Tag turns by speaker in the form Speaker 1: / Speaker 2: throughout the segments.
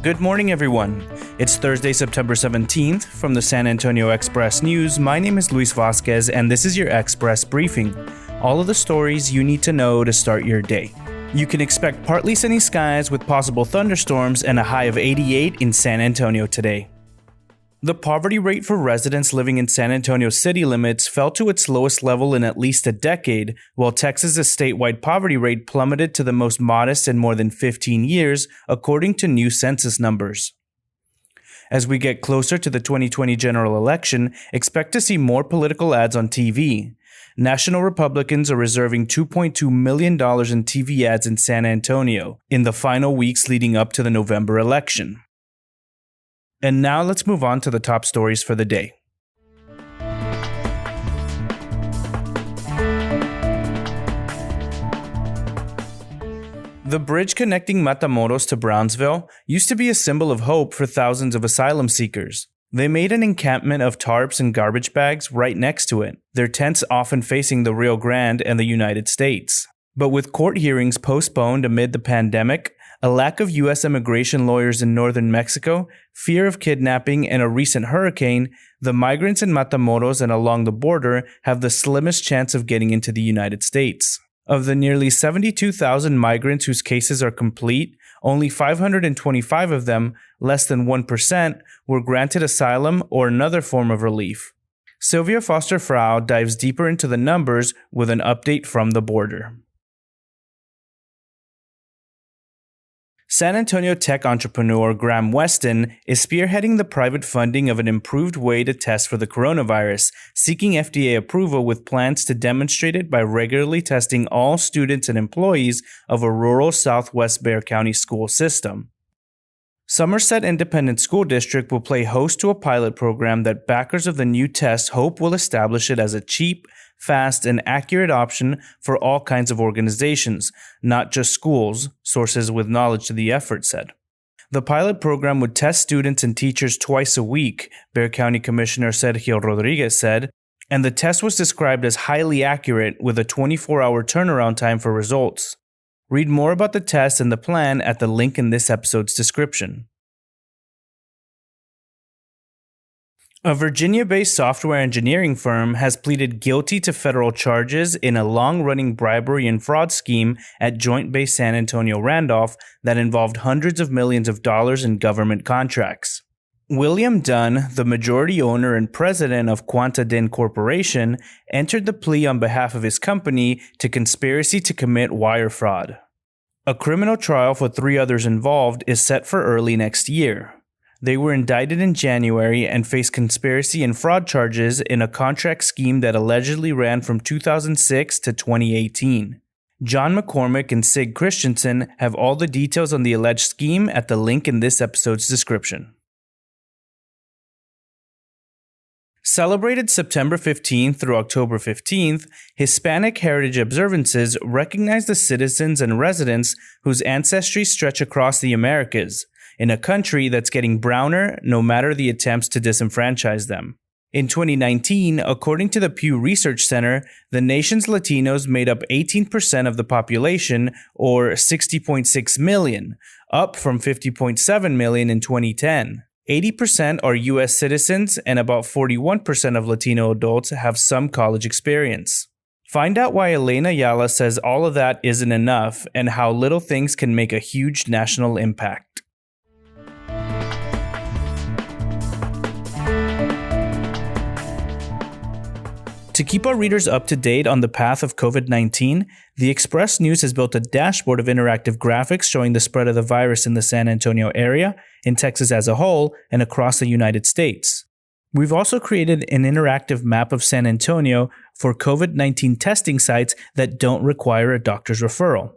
Speaker 1: Good morning, everyone. It's Thursday, September 17th. From the San Antonio Express News, my name is Luis Vasquez, and this is your Express Briefing. All of the stories you need to know to start your day. You can expect partly sunny skies with possible thunderstorms and a high of 88 in San Antonio today. The poverty rate for residents living in San Antonio city limits fell to its lowest level in at least a decade, while Texas's statewide poverty rate plummeted to the most modest in more than 15 years, according to new census numbers. As we get closer to the 2020 general election, expect to see more political ads on TV. National Republicans are reserving $2.2 million in TV ads in San Antonio in the final weeks leading up to the November election. And now let's move on to the top stories for the day. The bridge connecting Matamoros to Brownsville used to be a symbol of hope for thousands of asylum seekers. They made an encampment of tarps and garbage bags right next to it, their tents often facing the Rio Grande and the United States. But with court hearings postponed amid the pandemic, a lack of U.S. immigration lawyers in northern Mexico, fear of kidnapping, and a recent hurricane, the migrants in Matamoros and along the border have the slimmest chance of getting into the United States. Of the nearly 72,000 migrants whose cases are complete, only 525 of them, less than 1%, were granted asylum or another form of relief. Sylvia Foster-Frau dives deeper into the numbers with an update from the border. San Antonio tech entrepreneur Graham Weston is spearheading the private funding of an improved way to test for the coronavirus, seeking FDA approval with plans to demonstrate it by regularly testing all students and employees of a rural southwest Bexar County school system. Somerset Independent School District will play host to a pilot program that backers of the new test hope will establish it as a cheap, fast, and accurate option for all kinds of organizations, not just schools, sources with knowledge to the effort said. The pilot program would test students and teachers twice a week, Bexar County Commissioner Sergio Rodriguez said, and the test was described as highly accurate with a 24-hour turnaround time for results. Read more about the test and the plan at the link in this episode's description. A Virginia-based software engineering firm has pleaded guilty to federal charges in a long-running bribery and fraud scheme at Joint Base San Antonio Randolph that involved hundreds of millions of dollars in government contracts. William Dunn, the majority owner and president of Quanta Din Corporation, entered the plea on behalf of his company to conspiracy to commit wire fraud. A criminal trial for 3 others involved is set for early next year. They were indicted in January and face conspiracy and fraud charges in a contract scheme that allegedly ran from 2006 to 2018. John McCormick and Sig Christensen have all the details on the alleged scheme at the link in this episode's description. Celebrated September 15th through October 15th, Hispanic heritage observances recognize the citizens and residents whose ancestries stretch across the Americas, in a country that's getting browner no matter the attempts to disenfranchise them. In 2019, according to the Pew Research Center, the nation's Latinos made up 18% of the population, or 60.6 million, up from 50.7 million in 2010. 80% are U.S. citizens, and about 41% of Latino adults have some college experience. Find out why Elena Ayala says all of that isn't enough and how little things can make a huge national impact. To keep our readers up to date on the path of COVID-19, the Express News has built a dashboard of interactive graphics showing the spread of the virus in the San Antonio area, in Texas as a whole, and across the United States. We've also created an interactive map of San Antonio for COVID-19 testing sites that don't require a doctor's referral.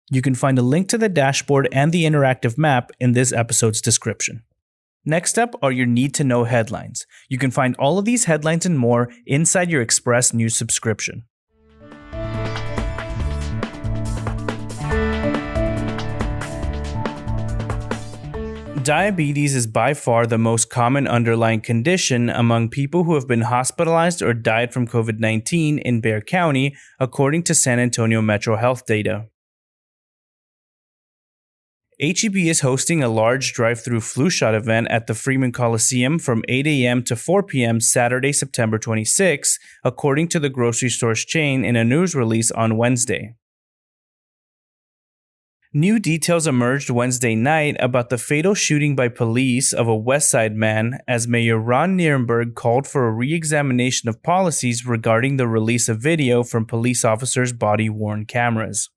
Speaker 1: You can find a link to the dashboard and the interactive map in this episode's description. Next up are your need-to-know headlines. You can find all of these headlines and more inside your Express News subscription. Diabetes is by far the most common underlying condition among people who have been hospitalized or died from COVID-19 in Bexar County, according to San Antonio Metro Health data. H-E-B is hosting a large drive-through flu shot event at the Freeman Coliseum from 8 a.m. to 4 p.m. Saturday, September 26, according to the grocery store's chain in a news release on Wednesday. New details emerged Wednesday night about the fatal shooting by police of a West Side man as Mayor Ron Nirenberg called for a re-examination of policies regarding the release of video from police officers' body-worn cameras.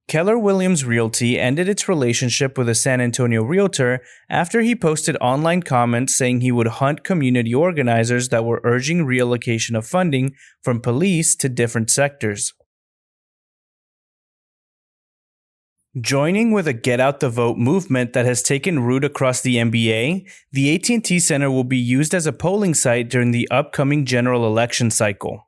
Speaker 1: Keller Williams Realty ended its relationship with a San Antonio realtor after he posted online comments saying he would hunt community organizers that were urging reallocation of funding from police to different sectors. Joining with a Get Out the Vote movement that has taken root across the NBA, the AT&T Center will be used as a polling site during the upcoming general election cycle.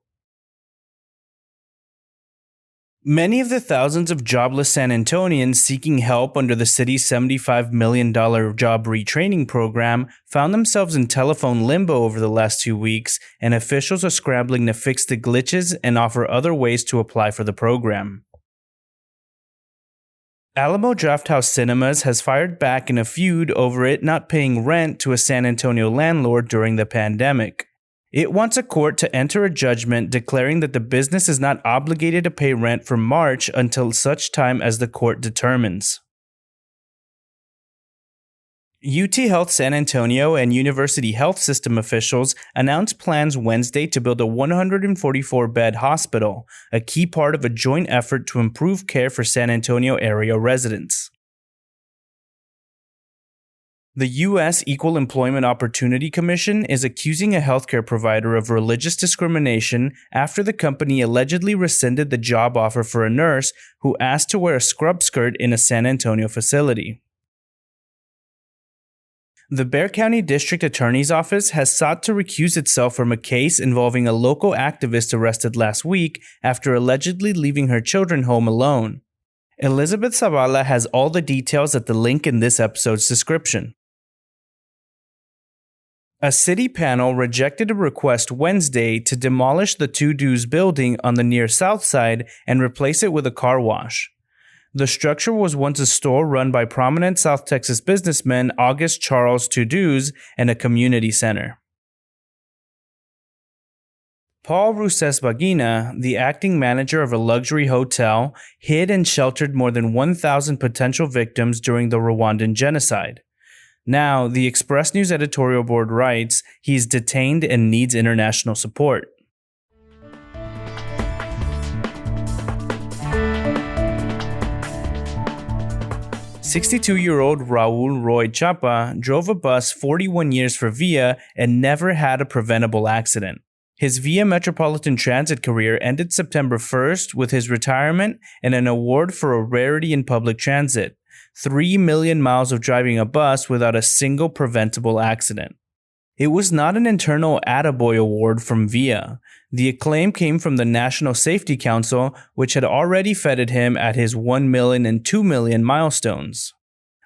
Speaker 1: Many of the thousands of jobless San Antonians seeking help under the city's $75 million job retraining program found themselves in telephone limbo over the last 2 weeks, and officials are scrambling to fix the glitches and offer other ways to apply for the program. Alamo Drafthouse Cinemas has fired back in a feud over it not paying rent to a San Antonio landlord during the pandemic. It wants a court to enter a judgment declaring that the business is not obligated to pay rent for March until such time as the court determines. UT Health San Antonio and University Health System officials announced plans Wednesday to build a 144-bed hospital, a key part of a joint effort to improve care for San Antonio area residents. The U.S. Equal Employment Opportunity Commission is accusing a healthcare provider of religious discrimination after the company allegedly rescinded the job offer for a nurse who asked to wear a scrub skirt in a San Antonio facility. The Bexar County District Attorney's Office has sought to recuse itself from a case involving a local activist arrested last week after allegedly leaving her children home alone. Elizabeth Zavala has all the details at the link in this episode's description. A city panel rejected a request Wednesday to demolish the Two Dues building on the near south side and replace it with a car wash. The structure was once a store run by prominent South Texas businessman August Charles Two Dues and a community center. Paul Rusesbagina, the acting manager of a luxury hotel, hid and sheltered more than 1,000 potential victims during the Rwandan genocide. Now, the Express News editorial board writes he's detained and needs international support. "62-year-old Raul Roy Chapa drove a bus 41 years for Via and never had a preventable accident. His Via Metropolitan Transit career ended September 1st with his retirement and an award for a rarity in public transit: 3 million miles of driving a bus without a single preventable accident. It was not an internal Attaboy award from Via. The acclaim came from the National Safety Council, which had already feted him at his 1 million and 2 million milestones.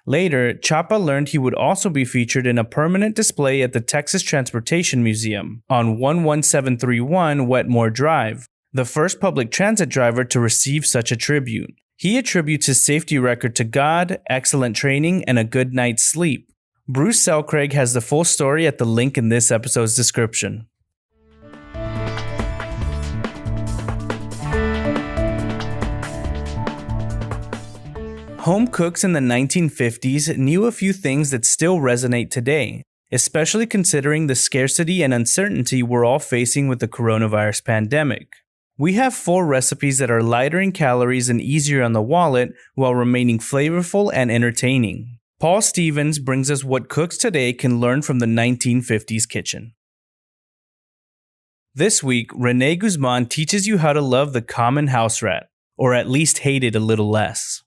Speaker 1: Later, Chapa learned he would also be featured in a permanent display at the Texas Transportation Museum on 11731 Wetmore Drive, the first public transit driver to receive such a tribute. He attributes his safety record to God, excellent training, and a good night's sleep. Bruce Selcraig has the full story at the link in this episode's description. Home cooks in the 1950s knew a few things that still resonate today, especially considering the scarcity and uncertainty we're all facing with the coronavirus pandemic. We have 4 recipes that are lighter in calories and easier on the wallet while remaining flavorful and entertaining. Paul Stevens brings us what cooks today can learn from the 1950s kitchen. This week, Renee Guzman teaches you how to love the common house rat, or at least hate it a little less.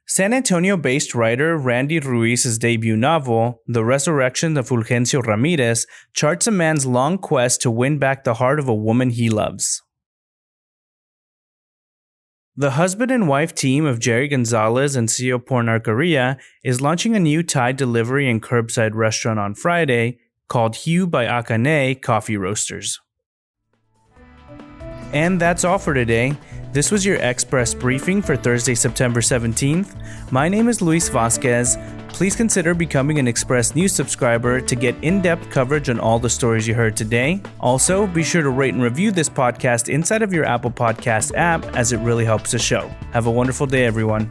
Speaker 1: San Antonio-based writer Randy Ruiz's debut novel, The Resurrection of Fulgencio Ramirez, charts a man's long quest to win back the heart of a woman he loves. The husband and wife team of Jerry Gonzalez and Cio Pornarcaria is launching a new Thai delivery and curbside restaurant on Friday called Hue by Akane Coffee Roasters. And that's all for today. This was your Express briefing for Thursday, September 17th. My name is Luis Vasquez. Please consider becoming an Express News subscriber to get in-depth coverage on all the stories you heard today. Also, be sure to rate and review this podcast inside of your Apple Podcast app, as it really helps the show. Have a wonderful day, everyone.